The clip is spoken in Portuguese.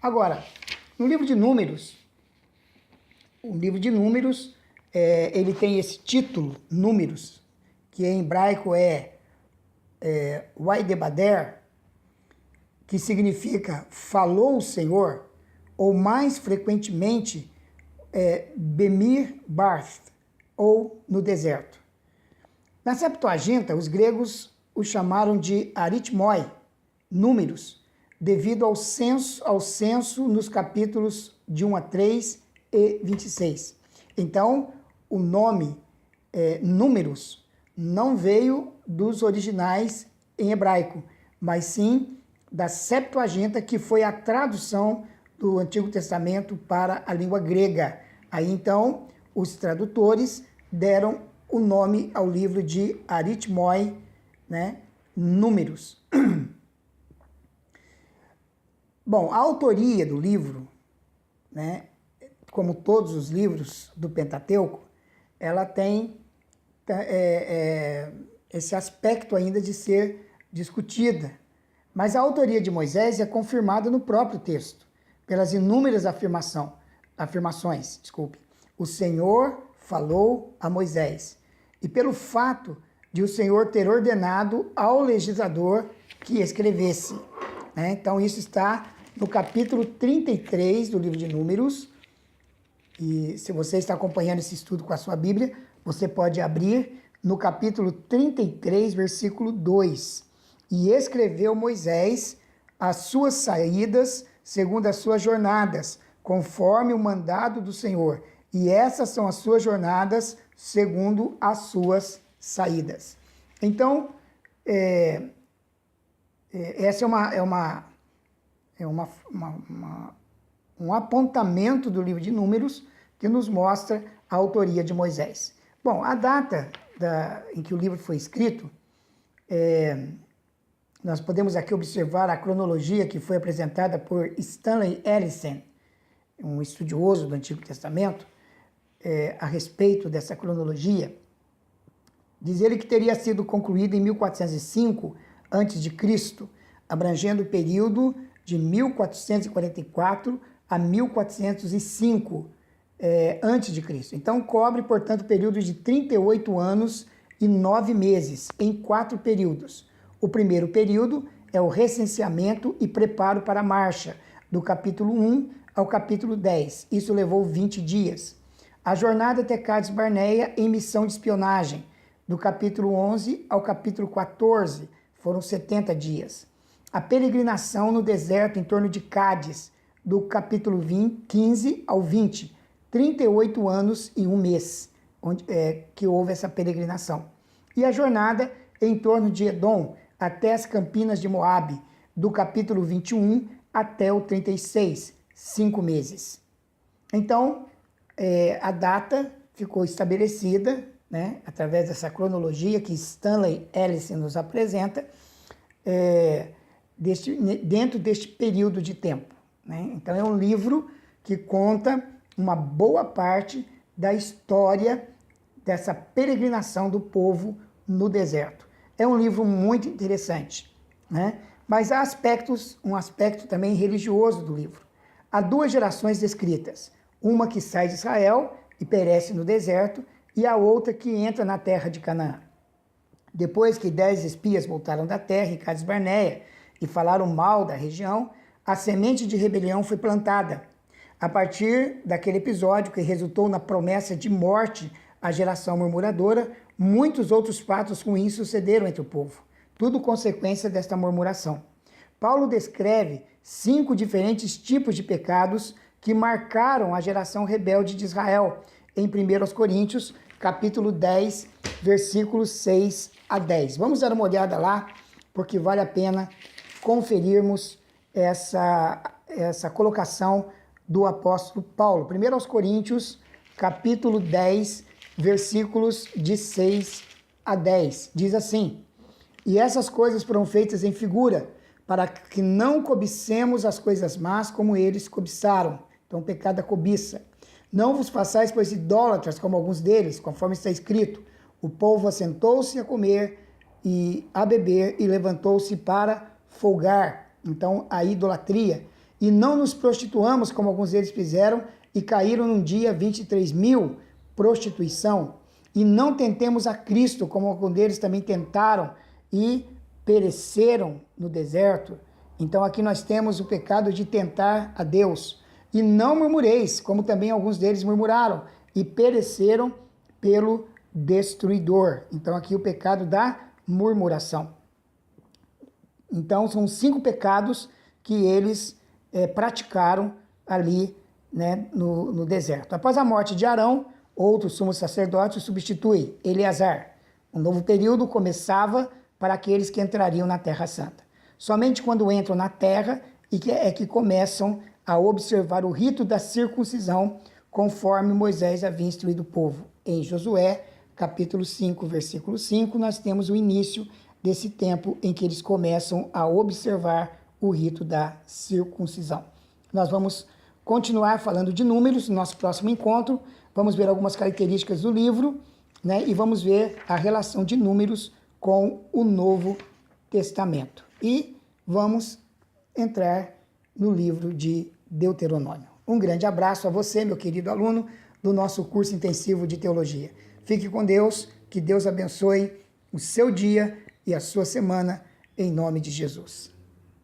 Agora, no livro de Números, ele tem esse título, Números, que em hebraico é Waidebader, que significa falou o Senhor, ou mais frequentemente Bemir Barth, ou no deserto. Na Septuaginta, os gregos o chamaram de aritmoi, números, devido ao censo nos capítulos de 1 a 3 e 26. Então, o nome números não veio dos originais em hebraico, mas sim da Septuaginta, que foi a tradução do Antigo Testamento para a língua grega. Aí, então, os tradutores deram o nome ao livro de aritmoi, né? Números. Bom, a autoria do livro, né, como todos os livros do Pentateuco, ela tem esse aspecto ainda de ser discutida. Mas a autoria de Moisés é confirmada no próprio texto, pelas inúmeras afirmações. O Senhor falou a Moisés, e pelo fato de o Senhor ter ordenado ao legislador que escrevesse. Né? Então, isso está no capítulo 33 do livro de Números. E se você está acompanhando esse estudo com a sua Bíblia, você pode abrir no capítulo 33, versículo 2. E escreveu Moisés as suas saídas segundo as suas jornadas, conforme o mandado do Senhor. E essas são as suas jornadas segundo as suas saídas. Então, essa é um apontamento do livro de Números que nos mostra a autoria de Moisés. Bom, a data em que o livro foi escrito, nós podemos aqui observar a cronologia que foi apresentada por Stanley Ellison, um estudioso do Antigo Testamento, a respeito dessa cronologia. Diz ele que teria sido concluída em 1405 a.C., abrangendo o período de 1444 a 1405 a.C. Então, cobre, portanto, o período de 38 anos e 9 meses, em 4 períodos. O primeiro período é o recenseamento e preparo para a marcha, do capítulo 1 ao capítulo 10. Isso levou 20 dias. A jornada até Cádiz Barneia em missão de espionagem, do capítulo 11 ao capítulo 14, foram 70 dias. A peregrinação no deserto em torno de Cádiz, do capítulo 15 ao 20, 38 anos e 1 mês, que houve essa peregrinação. E a jornada em torno de Edom, até as Campinas de Moabe, do capítulo 21 até o 36, 5 meses. Então, a data ficou estabelecida, né, através dessa cronologia que Stanley Ellison nos apresenta, dentro deste período de tempo. Né? Então, é um livro que conta uma boa parte da história dessa peregrinação do povo no deserto. É um livro muito interessante, né? Mas há um aspecto também religioso do livro. Há 2 gerações descritas, uma que sai de Israel e perece no deserto, e a outra que entra na terra de Canaã. Depois que 10 espias voltaram da terra em Cádiz Barneia e falaram mal da região, a semente de rebelião foi plantada. A partir daquele episódio que resultou na promessa de morte à geração murmuradora, muitos outros fatos ruins sucederam entre o povo, tudo consequência desta murmuração. Paulo descreve 5 diferentes tipos de pecados que marcaram a geração rebelde de Israel, em 1 Coríntios, capítulo 10, versículos 6 a 10. Vamos dar uma olhada lá, porque vale a pena conferirmos essa colocação do apóstolo Paulo. 1 Coríntios, capítulo 10, versículos de 6 a 10. Diz assim: E essas coisas foram feitas em figura, para que não cobicemos as coisas más como eles cobiçaram. Então, o pecado da cobiça. Não vos façais, pois, idólatras, como alguns deles, conforme está escrito: o povo assentou-se a comer e a beber e levantou-se para folgar. Então, a idolatria. e não nos prostituamos, como alguns deles fizeram, e caíram num dia 23.000, prostituição. E não tentemos a Cristo, como alguns deles também tentaram, e pereceram no deserto. Então aqui nós temos o pecado de tentar a Deus. E não murmureis, como também alguns deles murmuraram, e pereceram pelo destruidor. Então aqui o pecado da murmuração. Então são 5 pecados que eles praticaram ali, né, no deserto. Após a morte de Arão, outro sumo sacerdote o substitui, Eleazar. Um novo período começava para aqueles que entrariam na Terra Santa. Somente quando entram na terra é que começam a observar o rito da circuncisão, conforme Moisés havia instruído o povo. Em Josué, capítulo 5, versículo 5, nós temos o início desse tempo em que eles começam a observar o rito da circuncisão. Nós vamos continuar falando de números no nosso próximo encontro, vamos ver algumas características do livro, né, e vamos ver a relação de números com o Novo Testamento. E vamos entrar no livro de Deuteronômio. Um grande abraço a você, meu querido aluno do nosso curso intensivo de teologia. Fique com Deus, que Deus abençoe o seu dia e a sua semana, em nome de Jesus.